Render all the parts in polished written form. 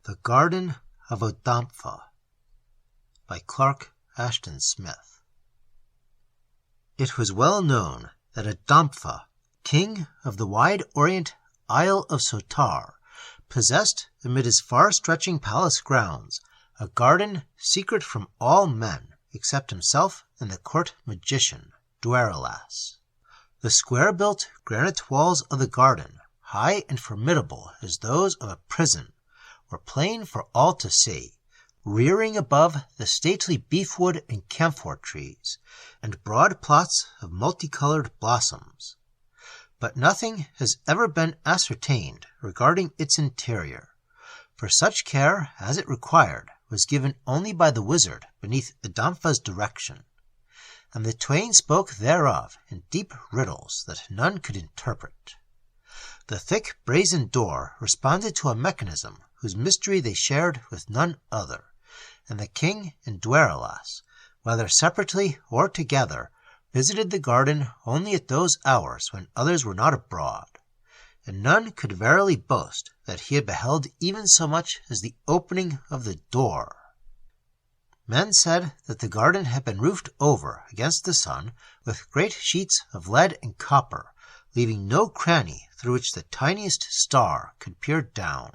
The Garden of Adompha by Clark Ashton Smith. It was well known that Adompha, king of the wide Orient Isle of Sotar, possessed, amid his far-stretching palace grounds, a garden secret from all men except himself and the court magician, Baaras. The square-built granite walls of the garden, high and formidable as those of a prison, were plain for all to see, rearing above the stately beefwood and camphor trees, and broad plots of multicolored blossoms. But nothing has ever been ascertained regarding its interior, for such care as it required was given only by the wizard beneath Adompha's direction, and the twain spoke thereof in deep riddles that none could interpret. The thick brazen door responded to a mechanism whose mystery they shared with none other, and the king and Baaras, whether separately or together, visited the garden only at those hours when others were not abroad, and none could verily boast that he had beheld even so much as the opening of the door. Men said that the garden had been roofed over against the sun with great sheets of lead and copper, leaving no cranny through which the tiniest star could peer down.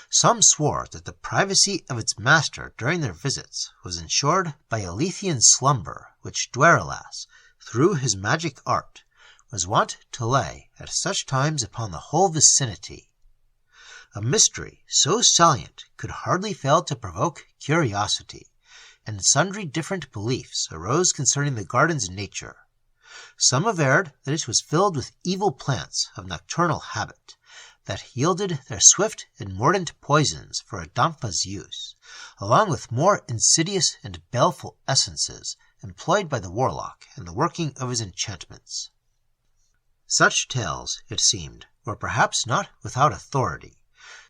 Some swore that the privacy of its master during their visits was ensured by a Lethean slumber which Baaras, through his magic art, was wont to lay at such times upon the whole vicinity. A mystery so salient could hardly fail to provoke curiosity, and sundry different beliefs arose concerning the garden's nature. Some averred that it was filled with evil plants of nocturnal habit, that yielded their swift and mordant poisons for Adompha's use, along with more insidious and baleful essences employed by the warlock in the working of his enchantments. Such tales, it seemed, were perhaps not without authority,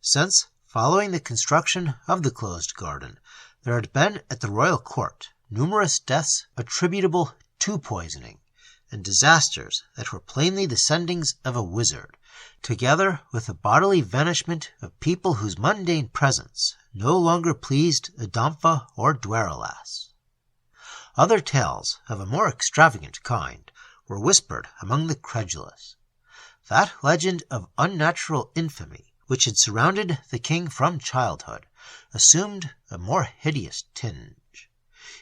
since, following the construction of the closed garden, there had been at the royal court numerous deaths attributable to poisoning, and disasters that were plainly the sendings of a wizard, together with the bodily vanishment of people whose mundane presence no longer pleased Adompha or Baaras. Other tales of a more extravagant kind were whispered among the credulous. That legend of unnatural infamy which had surrounded the king from childhood assumed a more hideous tinge,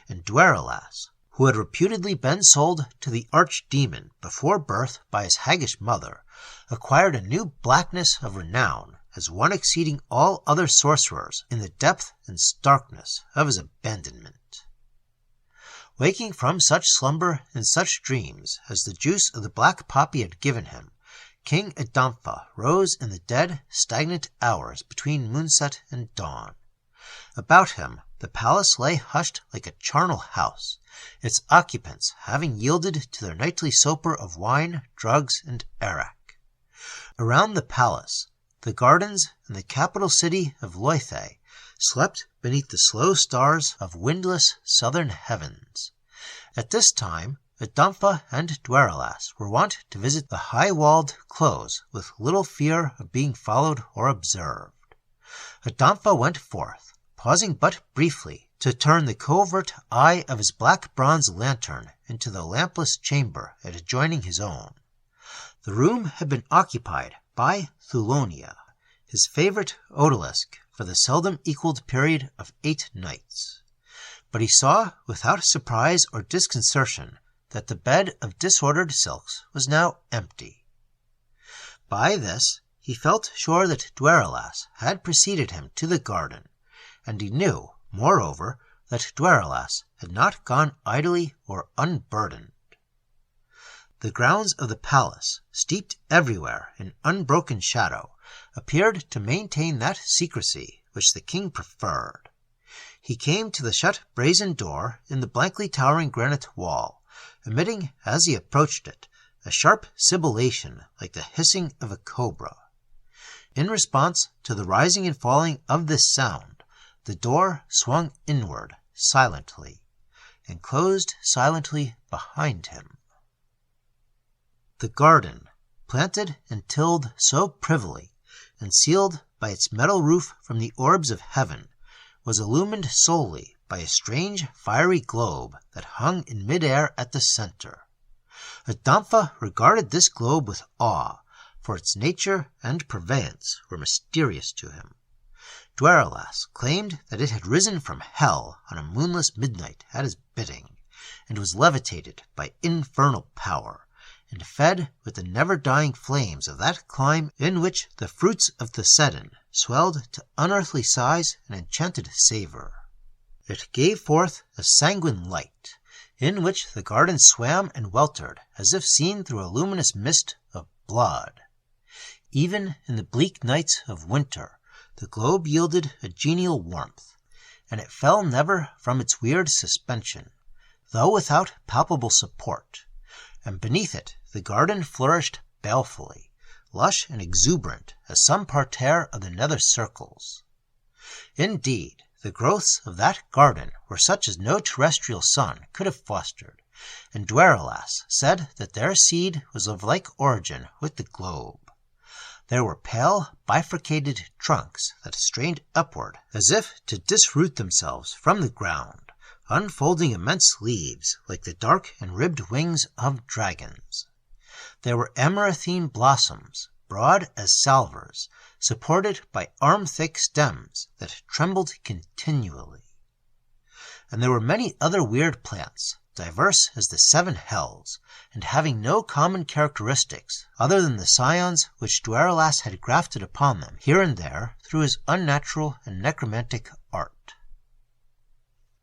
and Baaras, who had reputedly been sold to the archdemon before birth by his haggish mother, acquired a new blackness of renown as one exceeding all other sorcerers in the depth and starkness of his abandonment. Waking from such slumber and such dreams as the juice of the black poppy had given him, King Adompha rose in the dead, stagnant hours between moonset and dawn. About him the palace lay hushed like a charnel house, its occupants having yielded to their nightly soper of wine, drugs, and arrack. Around the palace, the gardens and the capital city of Litany slept beneath the slow stars of windless southern heavens. At this time, Adompha and Baaras were wont to visit the high-walled close with little fear of being followed or observed. Adompha went forth, pausing but briefly to turn the covert eye of his black bronze lantern into the lampless chamber adjoining his own. The room had been occupied by Thulonia, his favorite odalisque for the seldom equaled period of 8 nights. But he saw, without surprise or disconcertion, that the bed of disordered silks was now empty. By this he felt sure that Baaras had preceded him to the garden, and he knew, moreover, that Baaras had not gone idly or unburdened. The grounds of the palace, steeped everywhere in unbroken shadow, appeared to maintain that secrecy which the king preferred. He came to the shut brazen door in the blankly towering granite wall, emitting, as he approached it, a sharp sibilation like the hissing of a cobra. In response to the rising and falling of this sound, the door swung inward silently, and closed silently behind him. The garden, planted and tilled so privily, and sealed by its metal roof from the orbs of heaven, was illumined solely by a strange fiery globe that hung in mid-air at the center. Adompha regarded this globe with awe, for its nature and purveyance were mysterious to him. Dwaralas claimed that it had risen from hell on a moonless midnight at his bidding, and was levitated by infernal power, and fed with the never-dying flames of that clime in which the fruits of Thasaidon swelled to unearthly size and enchanted savor. It gave forth a sanguine light, in which the garden swam and weltered as if seen through a luminous mist of blood. Even in the bleak nights of winter, the globe yielded a genial warmth, and it fell never from its weird suspension, though without palpable support, and beneath it the garden flourished balefully, lush and exuberant as some parterre of the nether circles. Indeed, the growths of that garden were such as no terrestrial sun could have fostered, and Dwaralas said that their seed was of like origin with the globe. There were pale, bifurcated trunks that strained upward as if to disroot themselves from the ground, unfolding immense leaves like the dark and ribbed wings of dragons. There were amaranthine blossoms, broad as salvers, supported by arm-thick stems that trembled continually. And there were many other weird plants, diverse as the seven hells, and having no common characteristics other than the scions which Dwaralas had grafted upon them here and there through his unnatural and necromantic art.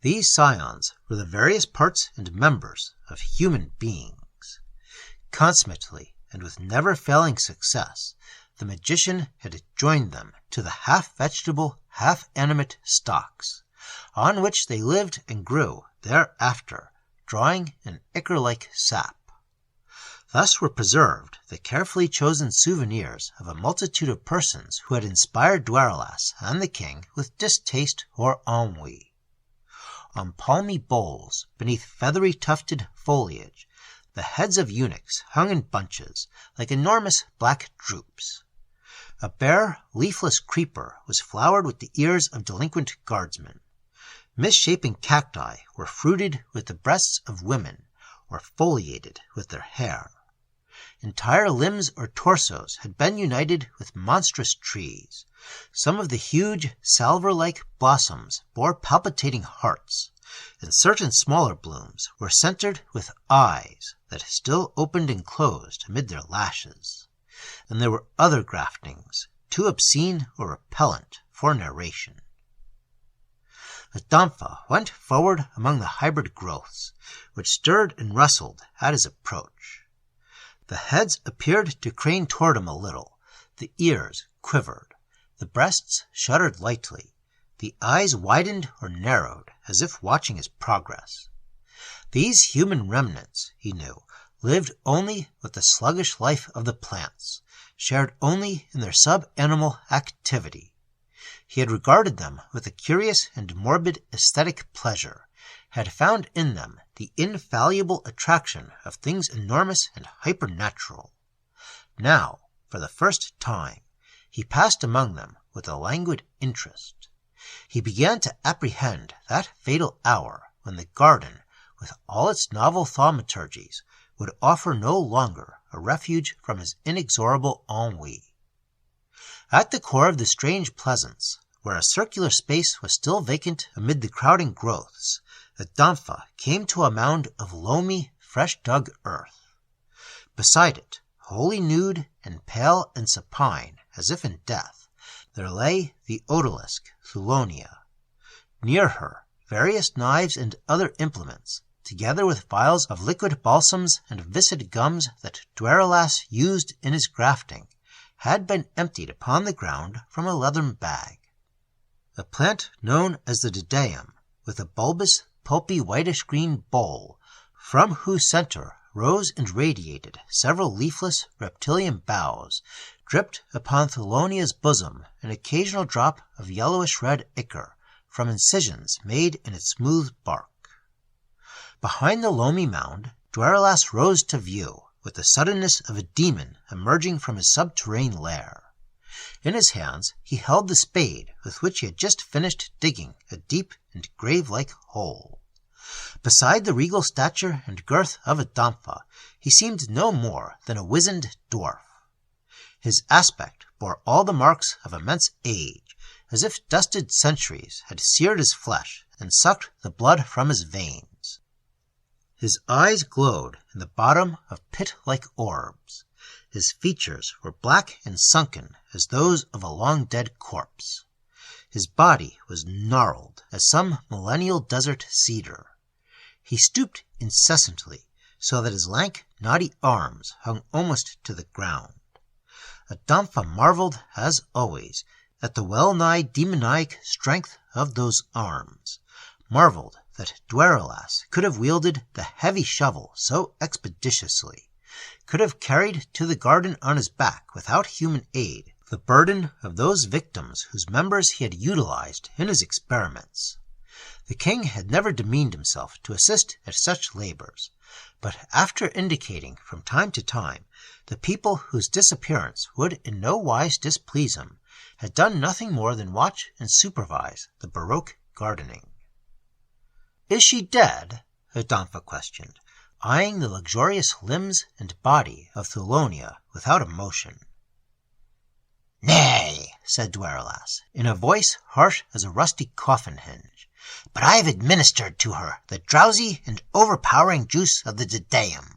These scions were the various parts and members of human beings. Consummately, and with never-failing success, the magician had joined them to the half-vegetable, half-animate stalks, on which they lived and grew thereafter, drawing an ichor-like sap. Thus were preserved the carefully chosen souvenirs of a multitude of persons who had inspired Dwaralas and the king with distaste or ennui. On palmy bowls, beneath feathery tufted foliage, the heads of eunuchs hung in bunches, like enormous black drupes. A bare, leafless creeper was flowered with the ears of delinquent guardsmen. Misshapen cacti were fruited with the breasts of women, or foliated with their hair. Entire limbs or torsos had been united with monstrous trees. Some of the huge, salver-like blossoms bore palpitating hearts, and certain smaller blooms were centered with eyes that still opened and closed amid their lashes. And there were other graftings, too obscene or repellent for narration. Adompha went forward among the hybrid growths, which stirred and rustled at his approach. The heads appeared to crane toward him a little, the ears quivered, the breasts shuddered lightly, the eyes widened or narrowed as if watching his progress. These human remnants, he knew, lived only with the sluggish life of the plants, shared only in their sub-animal activity. He had regarded them with a curious and morbid aesthetic pleasure, had found in them the infallible attraction of things enormous and hypernatural. Now, for the first time, he passed among them with a languid interest. He began to apprehend that fatal hour when the garden, with all its novel thaumaturgies, would offer no longer a refuge from his inexorable ennui. At the core of the strange pleasance, where a circular space was still vacant amid the crowding growths, Adompha came to a mound of loamy, fresh-dug earth. Beside it, wholly nude and pale and supine, as if in death, there lay the odalisque Thulonia. Near her, various knives and other implements, together with vials of liquid balsams and viscid gums that Dwaralas used in his grafting, had been emptied upon the ground from a leathern bag. A plant known as the deem, with a bulbous, pulpy whitish-green bowl, from whose center rose and radiated several leafless reptilian boughs, dripped upon Thulonia's bosom an occasional drop of yellowish-red ichor from incisions made in its smooth bark. Behind the loamy mound, Dwaralas rose to view, with the suddenness of a demon emerging from his subterranean lair. In his hands he held the spade with which he had just finished digging a deep and grave-like hole. Beside the regal stature and girth of Adompha, he seemed no more than a wizened dwarf. His aspect bore all the marks of immense age, as if dusted centuries had seared his flesh and sucked the blood from his veins. His eyes glowed in the bottom of pit-like orbs. His features were black and sunken as those of a long-dead corpse. His body was gnarled as some millennial desert cedar. He stooped incessantly, so that his lank, knotty arms hung almost to the ground. Adompha marveled, as always, at the well-nigh demoniac strength of those arms, marveled that Dweralas could have wielded the heavy shovel so expeditiously, could have carried to the garden on his back without human aid the burden of those victims whose members he had utilized in his experiments. The king had never demeaned himself to assist at such labors, but after indicating from time to time the people whose disappearance would in no wise displease him, had done nothing more than watch and supervise the baroque gardening. "Is she dead?" Adompha questioned, eyeing the luxurious limbs and body of Thulonia without emotion. "Nay," said Dweralas, in a voice harsh as a rusty coffin hinge, "but I have administered to her the drowsy and overpowering juice of the dedeum.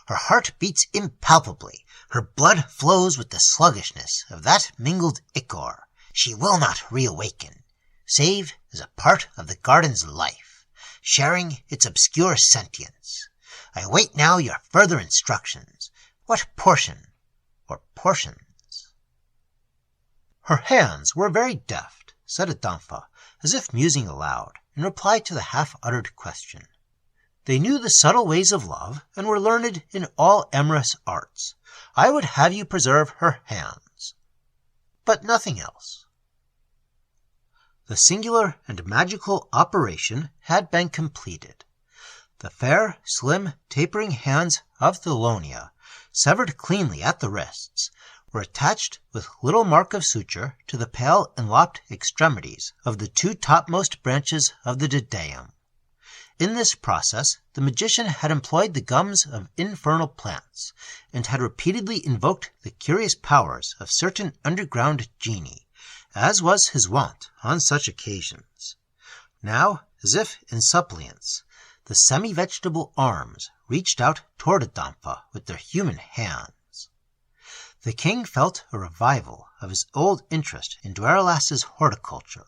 Her heart beats impalpably, her blood flows with the sluggishness of that mingled ichor. She will not reawaken, save as a part of the garden's life, sharing its obscure sentience. I await now your further instructions. What portion or portions?" "Her hands were very deft," said Adompha, as if musing aloud, in reply to the half-uttered question. "They knew the subtle ways of love, and were learned in all amorous arts. I would have you preserve her hands, but nothing else." The singular and magical operation had been completed. The fair, slim, tapering hands of Thulonia, severed cleanly at the wrists, were attached with little mark of suture to the pale and lopped extremities of the two topmost branches of the dedeum. In this process the magician had employed the gums of infernal plants, and had repeatedly invoked the curious powers of certain underground genii, as was his wont on such occasions. Now, as if in suppliance, the semi-vegetable arms reached out toward Adompha with their human hands. The king felt a revival of his old interest in Dweralas's horticulture.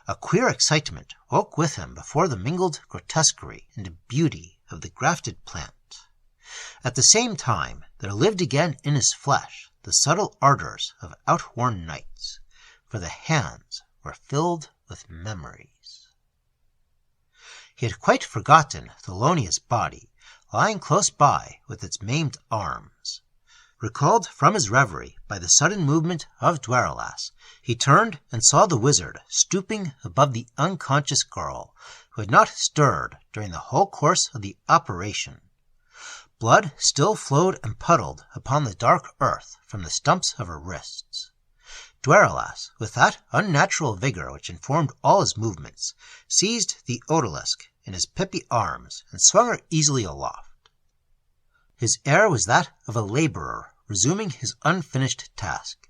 A queer excitement woke with him before the mingled grotesquerie and beauty of the grafted plant. At the same time there lived again in his flesh the subtle ardors of outworn nights, for the hands were filled with memories. He had quite forgotten Thulonia's body, lying close by with its maimed arms. Recalled from his reverie by the sudden movement of Dweralas, he turned and saw the wizard stooping above the unconscious girl, who had not stirred during the whole course of the operation. Blood still flowed and puddled upon the dark earth from the stumps of her wrists. Dweralas, with that unnatural vigor which informed all his movements, seized the odalisque in his pippy arms and swung her easily aloft. His air was that of a laborer resuming his unfinished task,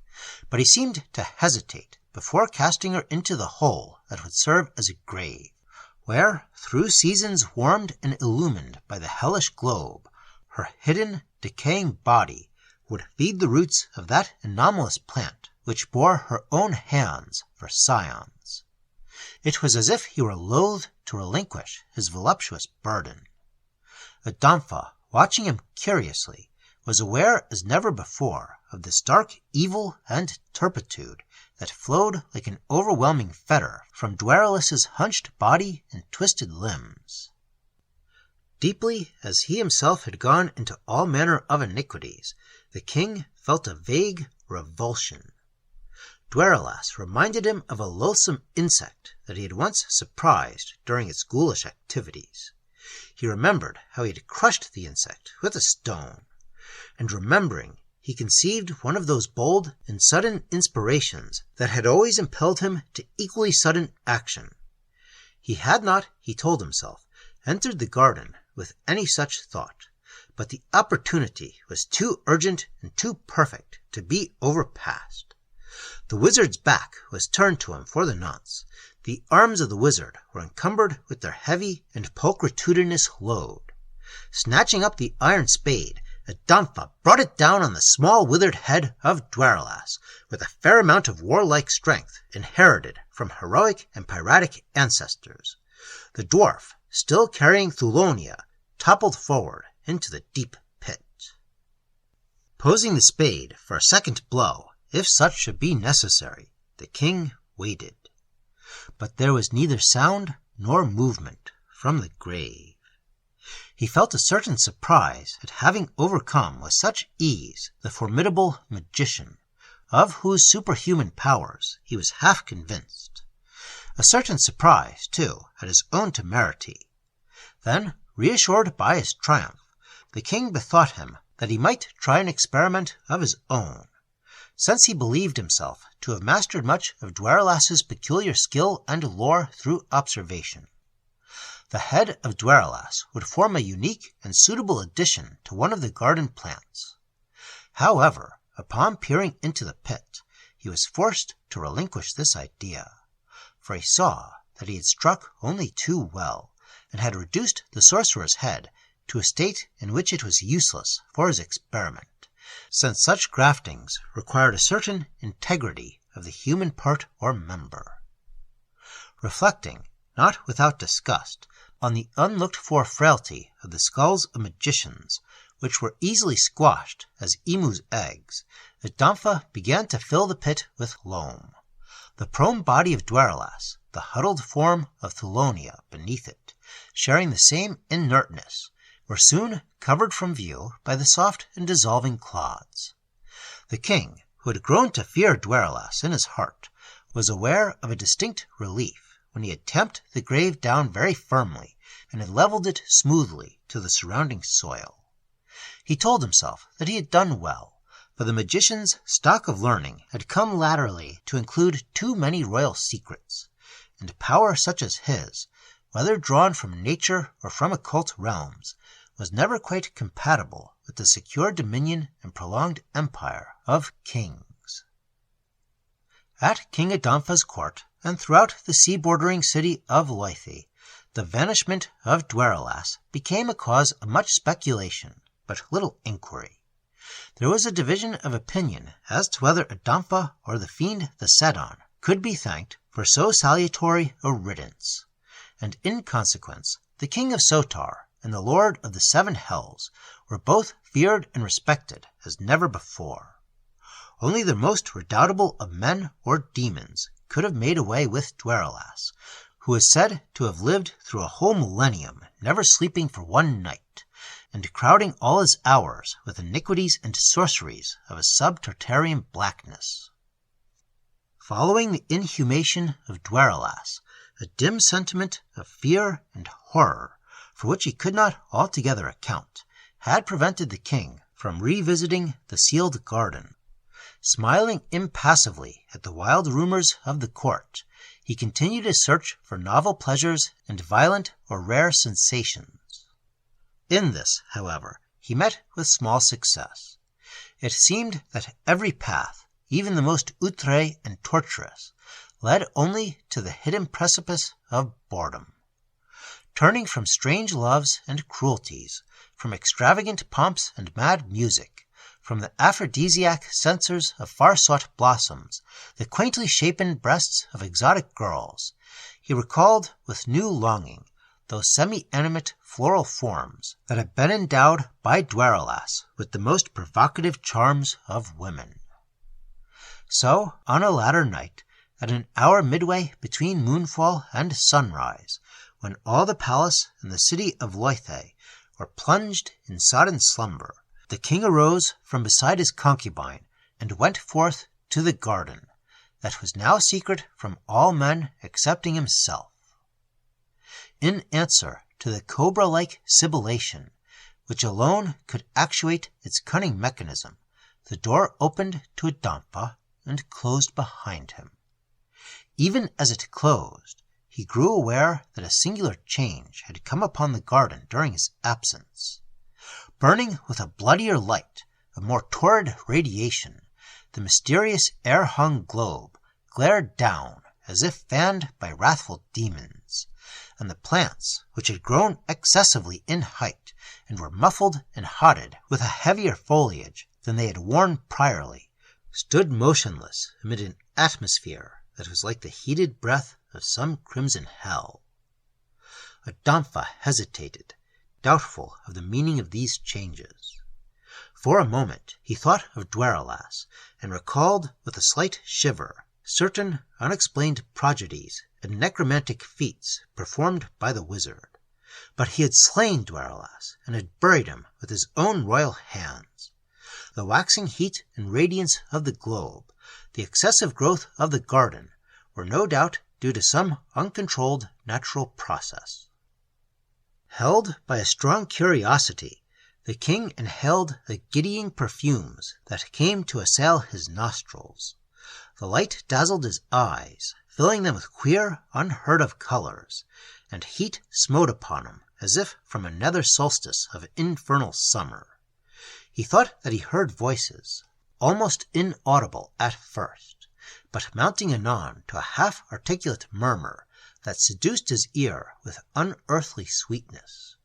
but he seemed to hesitate before casting her into the hole that would serve as a grave, where, through seasons warmed and illumined by the hellish globe, her hidden, decaying body would feed the roots of that anomalous plant which bore her own hands for scions. It was as if he were loath to relinquish his voluptuous burden. Adompha, watching him curiously, was aware as never before of this dark evil and turpitude that flowed like an overwhelming fetter from Dweralas's hunched body and twisted limbs. Deeply as he himself had gone into all manner of iniquities, the king felt a vague revulsion. Dweralas reminded him of a loathsome insect that he had once surprised during its ghoulish activities. He remembered how he had crushed the insect with a stone, and remembering, he conceived one of those bold and sudden inspirations that had always impelled him to equally sudden action. He had not, he told himself, entered the garden with any such thought, but the opportunity was too urgent and too perfect to be overpassed. The wizard's back was turned to him for the nonce. The arms of the wizard were encumbered with their heavy and pulchritudinous load. Snatching up the iron spade, Adompha brought it down on the small withered head of Dwaralas with a fair amount of warlike strength inherited from heroic and piratic ancestors. The dwarf, still carrying Thulonia, toppled forward into the deep pit. Posing the spade for a second blow, if such should be necessary, the king waited. But there was neither sound nor movement from the grave. He felt a certain surprise at having overcome with such ease the formidable magician, of whose superhuman powers he was half convinced. A certain surprise, too, at his own temerity. Then, reassured by his triumph, the king bethought him that he might try an experiment of his own, since he believed himself to have mastered much of Dwaralas's peculiar skill and lore through observation. The head of Dwaralas would form a unique and suitable addition to one of the garden plants. However, upon peering into the pit, he was forced to relinquish this idea, for he saw that he had struck only too well, and had reduced the sorcerer's head to a state in which it was useless for his experiment, since such graftings required a certain integrity of the human part or member. Reflecting, not without disgust, on the unlooked-for frailty of the skulls of magicians, which were easily squashed as emus' eggs, Adompha began to fill the pit with loam. The prone body of Dwaralas, the huddled form of Thulonia beneath it, sharing the same inertness, were soon covered from view by the soft and dissolving clods. The king, who had grown to fear Dwaralas in his heart, was aware of a distinct relief when he had tamped the grave down very firmly and had leveled it smoothly to the surrounding soil. He told himself that he had done well, for the magician's stock of learning had come latterly to include too many royal secrets, and power such as his, whether drawn from nature or from occult realms, was never quite compatible with the secure dominion and prolonged empire of kings. At King Adompha's court, and throughout the sea-bordering city of Litany, the vanishment of Dwaralas became a cause of much speculation, but little inquiry. There was a division of opinion as to whether Adompha or the fiend Thasaidon could be thanked for so salutary a riddance, and in consequence the king of Sotar and the lord of the seven hells were both feared and respected as never before. Only the most redoubtable of men or demons could have made away with Dwaralas, who is said to have lived through a whole millennium, never sleeping for one night, and crowding all his hours with iniquities and sorceries of a sub-Tartarian blackness. Following the inhumation of Dwaralas, a dim sentiment of fear and horror, for which he could not altogether account, had prevented the king from revisiting the sealed garden. Smiling impassively at the wild rumors of the court, he continued his search for novel pleasures and violent or rare sensations. In this, however, he met with small success. It seemed that every path, even the most outre and tortuous, led only to the hidden precipice of boredom. Turning from strange loves and cruelties, from extravagant pomps and mad music, from the aphrodisiac censers of far-sought blossoms, the quaintly shapen breasts of exotic girls, he recalled with new longing those semi-animate floral forms that had been endowed by Dwaralas with the most provocative charms of women. So, on a latter night, at an hour midway between moonfall and sunrise, when all the palace and the city of Litany were plunged in sodden slumber, the king arose from beside his concubine and went forth to the garden, that was now secret from all men excepting himself. In answer to the cobra-like sibilation, which alone could actuate its cunning mechanism, the door opened to Adompha and closed behind him. Even as it closed, he grew aware that a singular change had come upon the garden during his absence. Burning with a bloodier light, a more torrid radiation, the mysterious air-hung globe glared down as if fanned by wrathful demons, and the plants, which had grown excessively in height and were muffled and hodded with a heavier foliage than they had worn priorly, stood motionless amid an atmosphere that was like the heated breath of some crimson hell. Adompha hesitated, doubtful of the meaning of these changes. For a moment he thought of Dwerrilas, and recalled with a slight shiver certain unexplained prodigies and necromantic feats performed by the wizard. But he had slain Dwerrilas, and had buried him with his own royal hands. The waxing heat and radiance of the globe, the excessive growth of the garden, were no doubt due to some uncontrolled natural process. Held by a strong curiosity, the king inhaled the giddying perfumes that came to assail his nostrils. The light dazzled his eyes, filling them with queer, unheard-of colors, and heat smote upon him as if from a nether solstice of infernal summer. He thought that he heard voices, almost inaudible at first, but mounting anon to a half-articulate murmur that seduced his ear with unearthly sweetness.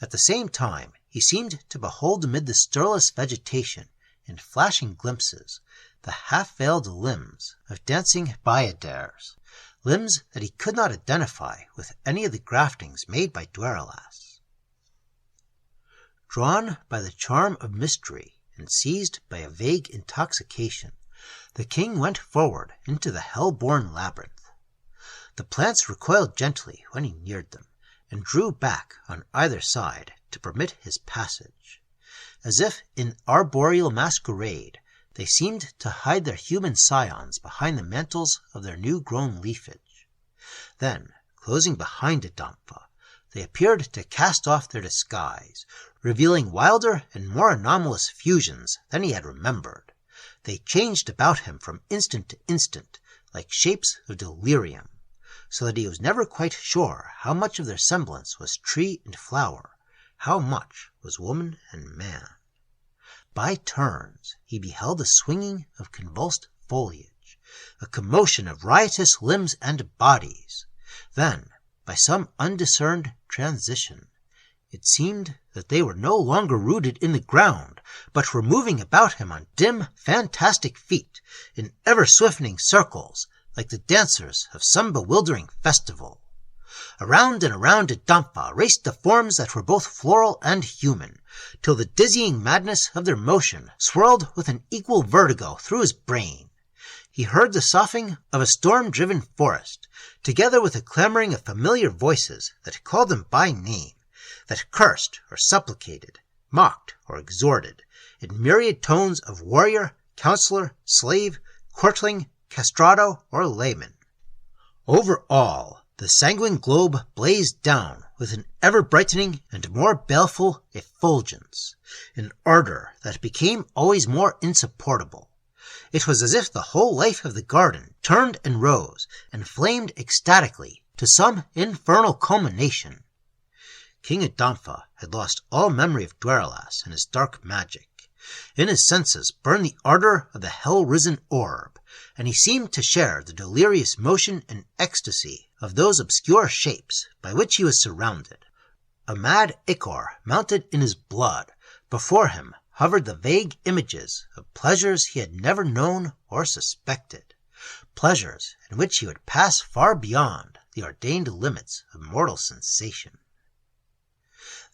At the same time, he seemed to behold amid the stirless vegetation, in flashing glimpses, the half-veiled limbs of dancing Baaras, limbs that he could not identify with any of the graftings made by Dwerrilas. Drawn by the charm of mystery and seized by a vague intoxication, the king went forward into the hell-born labyrinth. The plants recoiled gently when he neared them, and drew back on either side to permit his passage. As if in arboreal masquerade, they seemed to hide their human scions behind the mantles of their new-grown leafage. Then, closing behind Adompha, they appeared to cast off their disguise, revealing wilder and more anomalous fusions than he had remembered. They changed about him from instant to instant, like shapes of delirium, so that he was never quite sure how much of their semblance was tree and flower, how much was woman and man. By turns he beheld a swinging of convulsed foliage, a commotion of riotous limbs and bodies. Then, by some undiscerned transition, it seemed that they were no longer rooted in the ground, but were moving about him on dim, fantastic feet, in ever-swiftning circles, like the dancers of some bewildering festival. Around and around Adompha raced the forms that were both floral and human, till the dizzying madness of their motion swirled with an equal vertigo through his brain. He heard the soughing of a storm-driven forest, together with the clamoring of familiar voices that called him by name, that cursed or supplicated, mocked or exhorted, in myriad tones of warrior, counselor, slave, courtling, castrato, or layman. Over all, the sanguine globe blazed down with an ever-brightening and more baleful effulgence, an ardor that became always more insupportable. It was as if the whole life of the garden turned and rose and flamed ecstatically to some infernal culmination. King Adompha had lost all memory of Dwerrilas and his dark magic. In his senses burned the ardor of the hell-risen orb, and he seemed to share the delirious motion and ecstasy of those obscure shapes by which he was surrounded. A mad ichor mounted in his blood. Before him hovered the vague images of pleasures he had never known or suspected, pleasures in which he would pass far beyond the ordained limits of mortal sensation.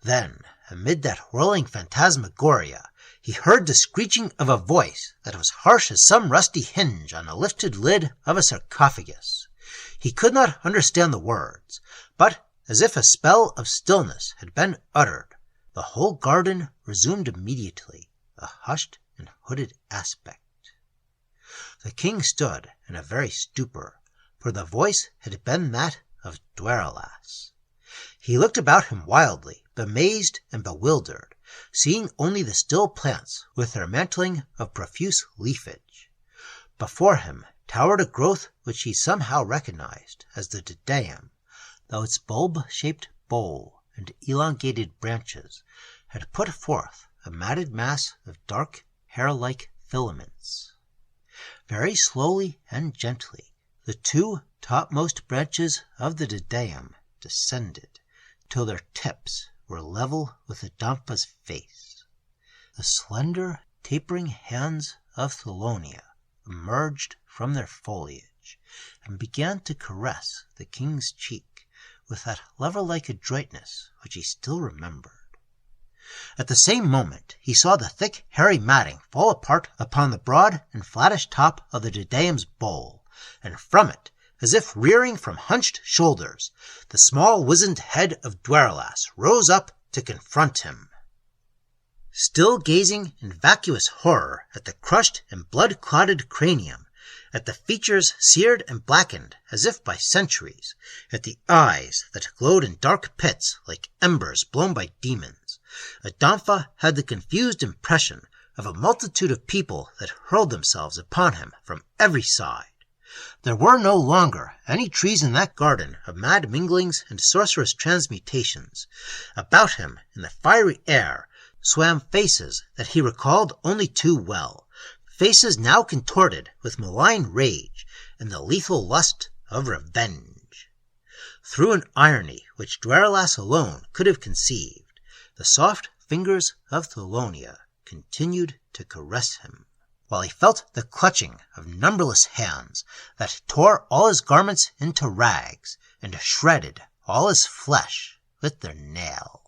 Then, amid that whirling phantasmagoria, he heard the screeching of a voice that was harsh as some rusty hinge on the lifted lid of a sarcophagus. He could not understand the words, but as if a spell of stillness had been uttered, the whole garden resumed immediately a hushed and hooded aspect. The king stood in a very stupor, for the voice had been that of Dwerrilas. He looked about him wildly, bemazed and bewildered, seeing only the still plants with their mantling of profuse leafage. Before him towered a growth which he somehow recognized as the deem, though its bulb-shaped bowl and elongated branches had put forth a matted mass of dark hair-like filaments. Very slowly and gently the two topmost branches of the deem descended, till their tips were level with Adompha's face. The slender, tapering hands of Thalonia emerged from their foliage and began to caress the king's cheek with that lover-like adroitness which he still remembered. At the same moment he saw the thick, hairy matting fall apart upon the broad and flattish top of the deem's bowl, and from it, as if rearing from hunched shoulders, the small wizened head of Dwerlas rose up to confront him. Still gazing in vacuous horror at the crushed and blood-clotted cranium, at the features seared and blackened as if by centuries, at the eyes that glowed in dark pits like embers blown by demons, Adompha had the confused impression of a multitude of people that hurled themselves upon him from every side. There were no longer any trees in that garden of mad minglings and sorcerous transmutations. About him, in the fiery air, swam faces that he recalled only too well, faces now contorted with malign rage and the lethal lust of revenge. Through an irony which Dwerlas alone could have conceived, the soft fingers of Thalonia continued to caress him, while he felt the clutching of numberless hands that tore all his garments into rags and shredded all his flesh with their nails.